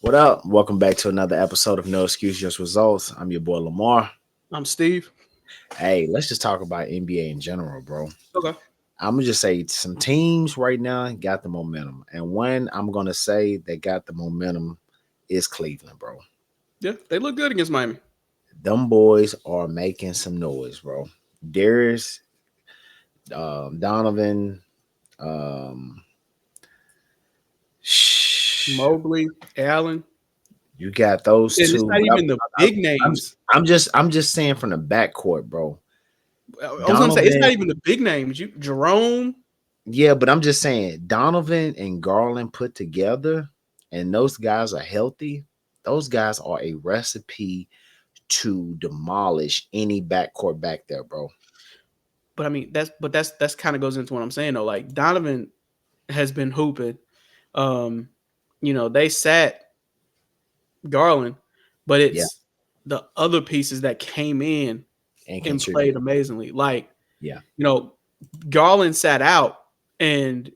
What up? Welcome back to another episode of No Excuse Just Results. I'm your boy Lamar. I'm Steve. Hey, let's just talk about NBA in general, bro. Okay. I'm gonna just say some teams right now got the momentum, and one I'm gonna say they got the momentum is Cleveland, bro. Yeah, they look good against Miami. Them boys are making some noise, bro. Darius, Donovan, um, Mobley, Allen, you got those and it's two. not But even the big I'm, names. I'm just saying from the backcourt, bro. I was gonna say it's Donovan, not even the big names. Jerome. yeah, but I'm just saying Donovan and Garland put together, and those guys are healthy. Those guys are a recipe to demolish any backcourt back there, bro. But I mean that's kind of goes into what I'm saying though. Like Donovan has been hooping. Um, they sat Garland, but Yeah, it's the other pieces that came in and and played contribute. amazingly. Like Yeah, you know, Garland sat out and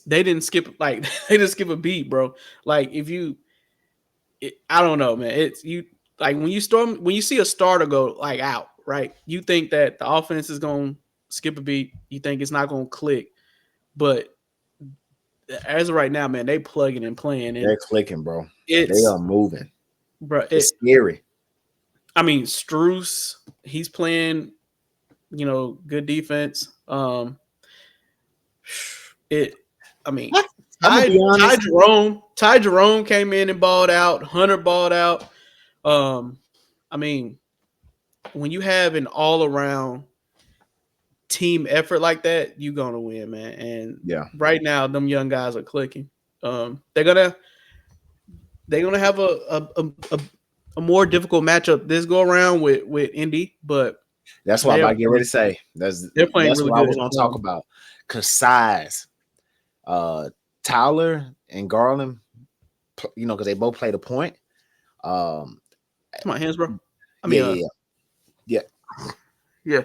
they didn't skip like they didn't skip a beat, bro. Like if you I don't know, man. It's you like when you see a starter go like out, right? You think that the offense is going to skip a beat. You think it's not going to click, but as of right now, man, they plugging and playing, and they're clicking, bro. They it's are moving. bro. It's scary. I mean, Struce, he's playing, good defense. It. I mean, I'm gonna be Ty honest. Jerome, Ty Jerome came in and balled out. Hunter balled out. Um, I mean, when you have an all around team effort like that, you're gonna win, man. And Yeah, right now, them young guys are clicking. They're gonna have a more difficult matchup this go around with Indy, but that's what I'm they about are to get ready playing, to say. That's they're playing that's really what I good. was gonna talk about. Cause size, uh, Tyler and Garland, because they both play the point. Um, To my hands, bro. I yeah, mean, yeah, yeah. yeah.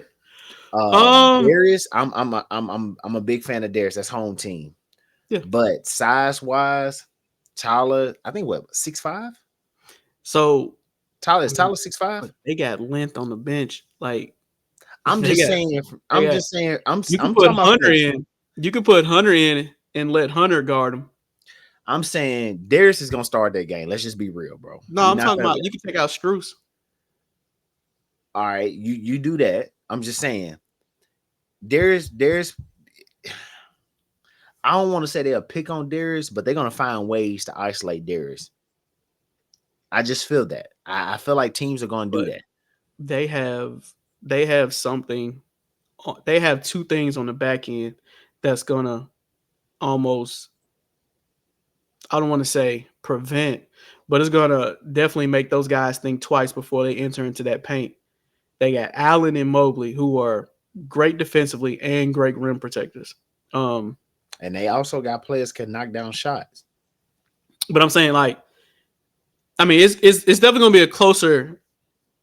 Darius, I'm a big fan of Darius. That's home team. Yeah. But size wise, Tyler, I think what 6'5"? So Tyler I is mean, Tyler 6'5"? but they got length on the bench. Like I'm they just got, saying. they I'm got. just saying. You could I'm put talking about Hunter in. You could put Hunter in and let Hunter guard him. I'm saying Darius is gonna start that game. Let's just be real, bro. No, You're I'm not talking gonna. about you can take out Struce. All right, you do that. I'm just saying. Darius. I don't want to say they'll pick on Darius, but they're gonna find ways to isolate Darius. I just feel that. I feel like teams are gonna do But that. they have something. They have two things on the back end that's gonna almost, I don't want to say prevent, but it's gonna definitely make those guys think twice before they enter into that paint. They got Allen and Mobley, who are great defensively and great rim protectors. Um, And they also got players can knock down shots. but I'm saying, like, I mean, it's definitely gonna be a closer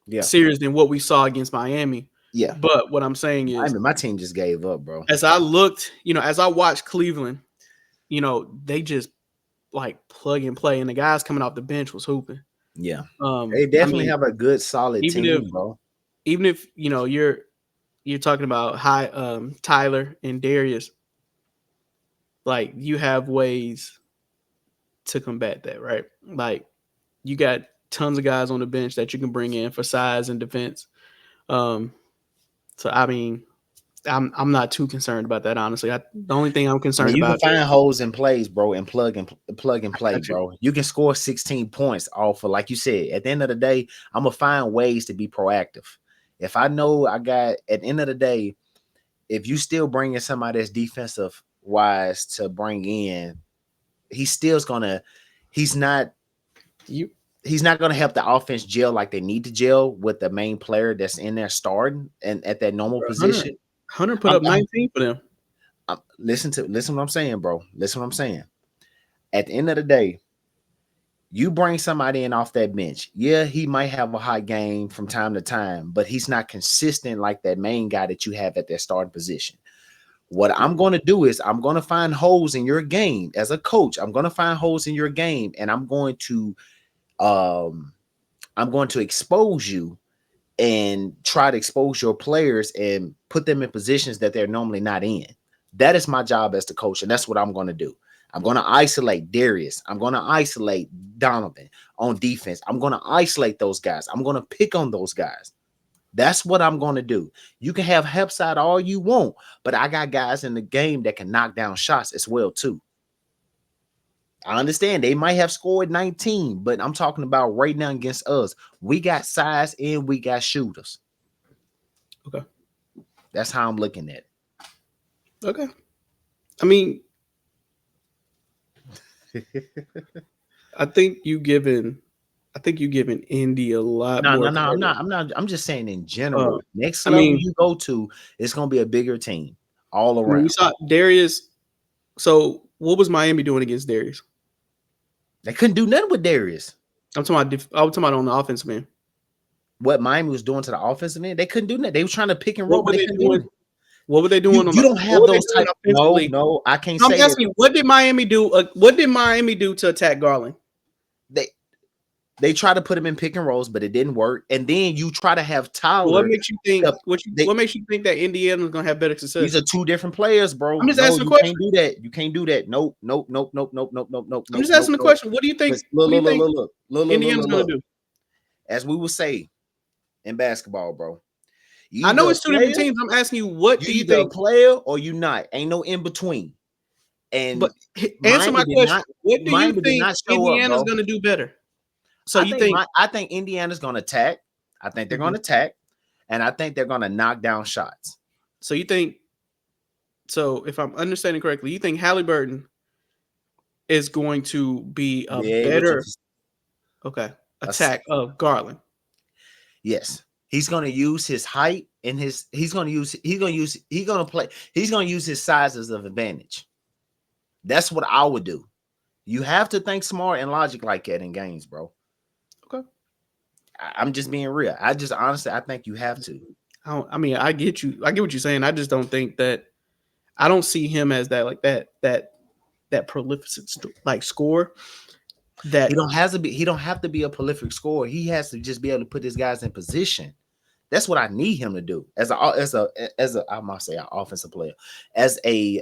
Yeah, series than what we saw against Miami. yeah. But what I'm saying I is, mean, my team just gave up, bro. as I looked, as I watched Cleveland, they just like plug and play, and the guys coming off the bench was hooping. Yeah, they I definitely mean, have a good, solid even if team, bro. even if you're talking about high Tyler and Darius, like you have ways to combat that, right? Like you got tons of guys on the bench that you can bring in for size and defense. Um, so I mean, I'm not too concerned about that, honestly. The only thing I'm I mean, concerned you can about find is holes in plays, bro, and plug and I play, got you. bro. You can score 16 points off of, like you said. At the end of the day, I'm gonna find ways to be proactive. If I know I got at the end of the day, if you still bringing somebody that's defensive wise to bring in, he's still gonna. He's not. You He's not gonna help the offense gel like they need to gel with the main player that's in there starting and at that normal Hunter position. Hunter put I'm, up 19 for them. listen what I'm saying, bro. Listen what I'm saying. At the end of the day, you bring somebody in off that bench. Yeah, he might have a hot game from time to time, but he's not consistent like that main guy that you have at that starting position. What I'm going to do is I'm going to find holes in your game as a coach. I'm going to find holes in your game, and um I'm going to expose you and try to expose your players and put them in positions that they're normally not in. That is my job as the coach, and that's what I'm going to do. I'm going to isolate Darius. I'm going to isolate Donovan on defense. I'm going to isolate those guys. I'm going to pick on those guys. That's what I'm going to do. You can have Hepside all you want, but I got guys in the game that can knock down shots as well too. I understand they might have scored 19, but I'm talking about right now against us. We got size and we got shooters. Okay. That's how I'm looking at it. Okay. I mean, I think you giving Indy a lot No, more no, no. credit. I'm not. I'm just saying in Uh, general. Next I level mean, you go to, it's gonna be a bigger team all we around. saw Darius. So, what was Miami doing against Darius? They couldn't do nothing with Darius. I'm talking about on the offensive end. What Miami was doing to the offensive end, they couldn't do nothing. They were trying to pick and roll, What but were they they couldn't do doing? it. What were they doing on You the? don't What have were they those doing type. No, offensively? no, I can't I'm say that. asking you, what did Miami do? What did Miami do to attack Garland? They they try to put him in pick and rolls, but it didn't work. And then you try to have What Tyler. makes you think? They, What makes you think that Indiana's gonna have better these success? are two different players, I'm bro. just No, asking a you can't question. do that. You can't do that. Nope, nope, nope, nope, nope, nope, nope, nope, I'm nope, just nope, asking a nope. question. What do you think? Because look, What do you look, look, think look, look, look, look, look, Indiana's look, gonna look. do? As we would say in basketball, bro, you I know either a it's two different player, teams. I'm asking you, what you do you either a think? player or you not. Ain't no in between. But And answer my question. What do you Miami did think not show up, Indiana's bro. gonna do better? So you think? I think Indiana's gonna attack. I think they're Mhm. gonna attack, and I think they're gonna knock down shots. So you think? So if I'm understanding correctly, you think Halliburton is going to be a Be able to, better okay ass- attack of Garland? yes, he's gonna use his height and his. He's gonna use his size as an advantage. That's what I would do. You have to think smart and logic like that in games, bro. Okay. I'm just being real. I just honestly, I think you have to. I mean, I get you. I get what you're saying. I just don't think that. I don't see him as that like that prolific like score. He That don't has to be. He don't have to be a prolific scorer. He has to just be able to put his guys in position. That's what I need him to do as a I must say an offensive player. As a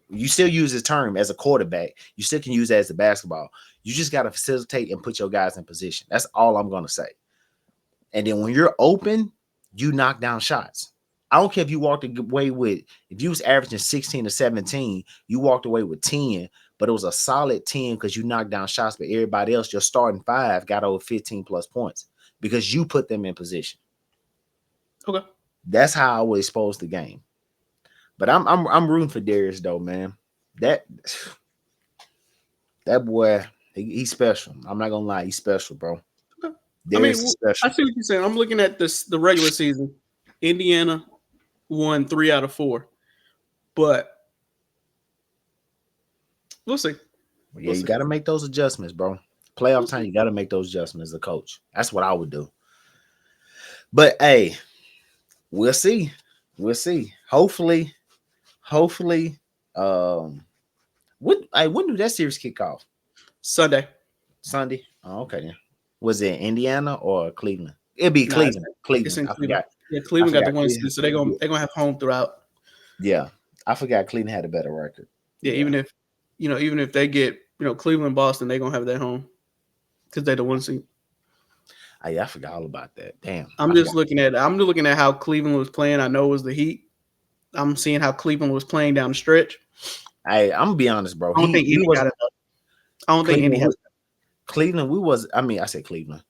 you still use his term as a quarterback. You still can use it as a basketball. You just got to facilitate and put your guys in position. That's all I'm gonna say. And then when you're open, you knock down shots. I don't care if you walked away with, if you was averaging 16 to 17, you walked away with 10, but it was a solid 10 because you knocked down shots, but everybody else, your starting five, got over 15 plus points because you put them in position. okay. That's how I would expose the game. But I'm rooting for Darius though, man. That that boy, he's special. I'm not gonna lie, he's special, bro. Okay. I mean, Darius is I special. see what you're saying. I'm looking at the regular season. Indiana won 3 out of 4, but we'll see. Yeah, We'll you see. got to make those adjustments, bro. We'll Playoff time, see. you got to make those adjustments as a coach. That's what I would do. But hey, we'll see. We'll see. Hopefully, um, when do that series kick off? Sunday. Sunday. Oh, okay. Then. Was it Indiana or Cleveland? It'd be Nah, Cleveland. it's Cleveland. in I Cleveland. forgot. Yeah, I Cleveland got the forgot. one Cleveland. seed, so they're gonna have home throughout. Yeah, I forgot. Cleveland had a better record. Yeah, Yeah. even if they get Cleveland, Boston, they're gonna have that home because they're the one seed. I forgot all about that. Damn. I'm I just forgot. looking at how Cleveland was playing. I know it was the Heat. I'm seeing how Cleveland was playing down the stretch. I'm gonna be honest, bro. I don't think We Indy was got it. I don't think Indy Cleveland. has. Cleveland. We was. I mean, I said Cleveland.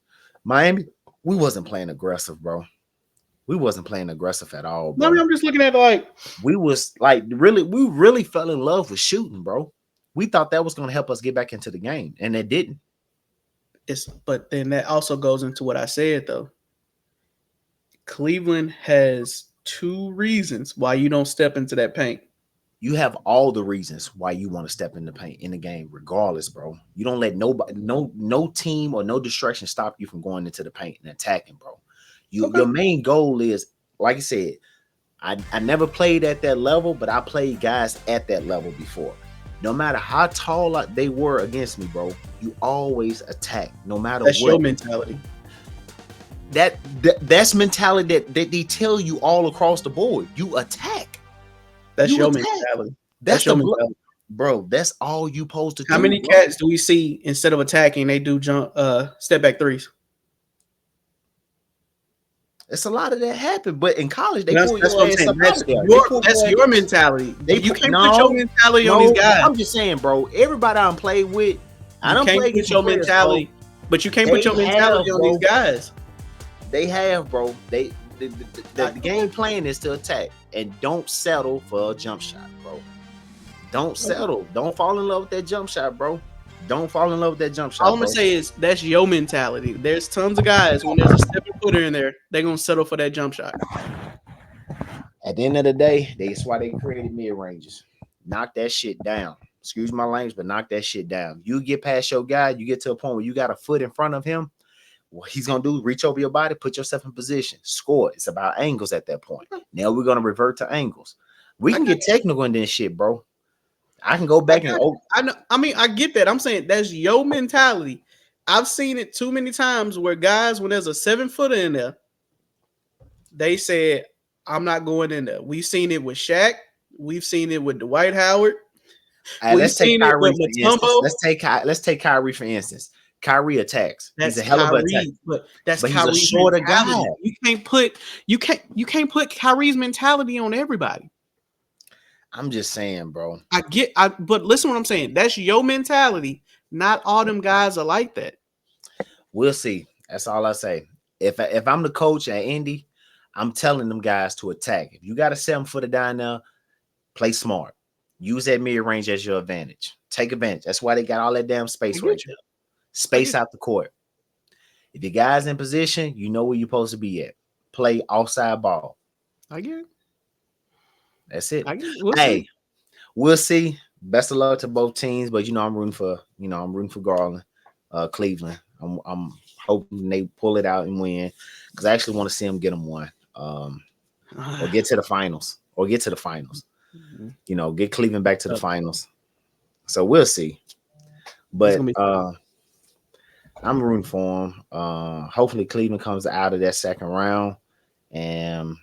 Miami. We wasn't playing aggressive, bro. We wasn't playing aggressive at all, No, I mean, bro. I'm just looking at like We was like we really fell in love with shooting, bro. We thought that was gonna help us get back into the game, and it didn't. but then that also goes into what I said though. Cleveland has 2 reasons why you don't step into that paint. You have all the reasons why you want to step in the paint in the game, regardless, bro. You don't let nobody, no team or no distraction stop you from going into the paint and attacking, bro. Okay. Your main goal is, like I said, I never played at that level, but I played guys at that level before. No matter how tall they were against me, bro, you always attack, no matter That's what. your mentality. That's mentality that they tell you all across the board. You attack. That's You your attack. mentality. That's That's the your mentality. bro. That's all you supposed to How do, many bro. cats do we see instead of attacking, they do jump step back threes? It's a lot of that happen, but in college they That's pull that's your what I'm ass saying. up out of there. They pull That's your ass. your mentality. They You put can't put your mentality on these guys. I'm just saying, bro. Everybody I don't play with, I You don't can't play put against some your players, bro. mentality, but you can't put They your mentality have, on these bro. guys. They have, bro. The game plan is to attack and don't settle for a jump shot, bro. Don't settle. Don't fall in love with that jump shot, bro. Don't fall in love with that jump All shot, I'm gonna bro. say is that's your mentality. There's tons of guys when there's a 7-footer in there, they're gonna settle for that jump shot. At the end of the day, that's why they created mid ranges. Knock that shit down. Excuse my language, but knock that shit down. You get past your guy, you get to a point where you got a foot in front of him. What he's gonna do, reach over your body, put yourself in position, score. It's about angles at that point. Now we're gonna revert to angles. We can get technical in this shit, bro. I can go back and I know. I mean, I get that. I'm saying that's your mentality. I've seen it too many times where guys, when there's a 7-footer in there, they said, "I'm not going in there." We've seen it with Shaq. We've seen it with Dwight Howard. We've let's take seen it Kyrie with for instance. Mutombo. Let's take Kyrie for instance. Kyrie attacks. He's That's a hell of an attack, Kyrie, but that's but he's a Kyrie's shorter guy. mentality. You can't put Kyrie's mentality on everybody. I'm just saying, bro. But listen what I'm saying. That's your mentality. Not all them guys are like that. We'll see. That's all I say. If I'm the coach at Indy, I'm telling them guys to attack. If you got a 7-footer down there, play smart. Use that mid range as your advantage. Take advantage. That's why they got all that damn space right there. Space out the court. If your guy's in position, you know where you're supposed to be at. Play offside ball. I get it. That's it. We'll Hey, see. we'll see. Best of luck to both teams, but I'm rooting for Garland, Cleveland. I'm hoping they pull it out and win because I actually want to see them get them one, or get to the finals, get Cleveland back to the finals. So we'll see. But I'm rooting for them. Hopefully Cleveland comes out of that second round, and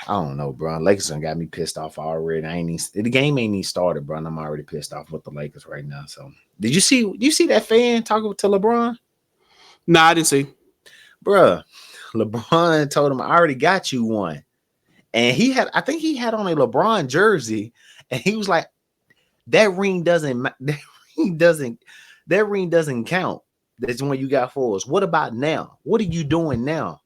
I don't know, bro. Lakers done got me pissed off already. The game ain't even started, bro. And I'm already pissed off with the Lakers right now. So, did you see that fan talking to LeBron? Nah, I didn't see. Bro, LeBron told him, "I already got you one," and I think he had on a LeBron jersey, and he was like, "That ring doesn't count. That's one you got for us. What about now? What are you doing now?"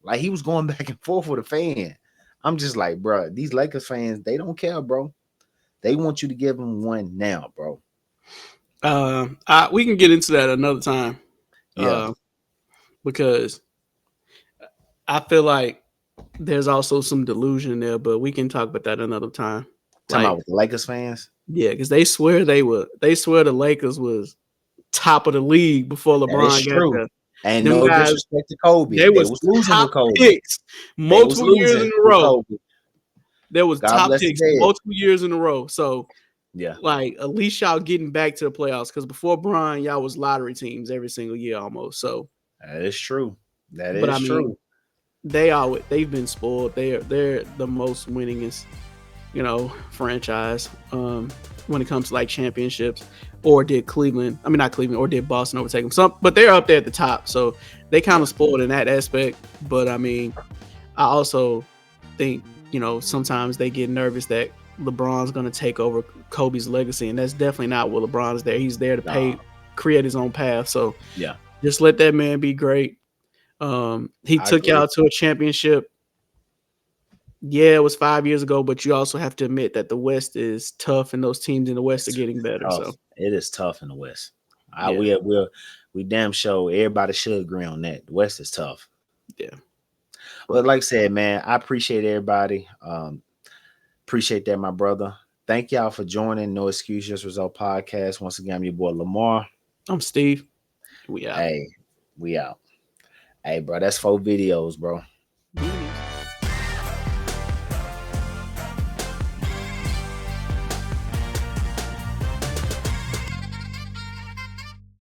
Like he was going back and forth with a fan. I'm just like, bro, these Lakers fans, they don't care, bro. They want you to give them one now, bro. We can get into that another time. Yeah. Because I feel like there's also some delusion there, but we can talk about that another time. Talking about with the Lakers fans? Yeah, because they swear the Lakers was top of the league before LeBron got there. And them no guys, disrespect to Kobe. They was losing with Kobe. Picks multiple years in a row. There was top picks multiple years in a row. So yeah, like at least y'all getting back to the playoffs because before Brian, y'all was lottery teams every single year almost. So that is true. True. They've been spoiled. They're the most winningest, franchise when it comes to like championships. Or did or did Boston overtake them? But they're up there at the top, so they kind of spoiled in that aspect. But I mean, I also think sometimes they get nervous that LeBron's going to take over Kobe's legacy, and that's definitely not what LeBron is there. He's there to create his own path. So yeah, just let that man be great. He took y'all to a championship. Yeah, it was 5 years ago, but you also have to admit that the West is tough, and those teams in the West are getting better. Tough. So it is tough in the West. We damn sure everybody should agree on that. The West is tough. Yeah. But like I said, man, I appreciate everybody. Appreciate that, my brother. Thank y'all for joining No Excuse Just Result podcast. Once again, I'm your boy Lamar. I'm Steve. We out. Hey, we out. Hey, bro, that's 4 videos, bro.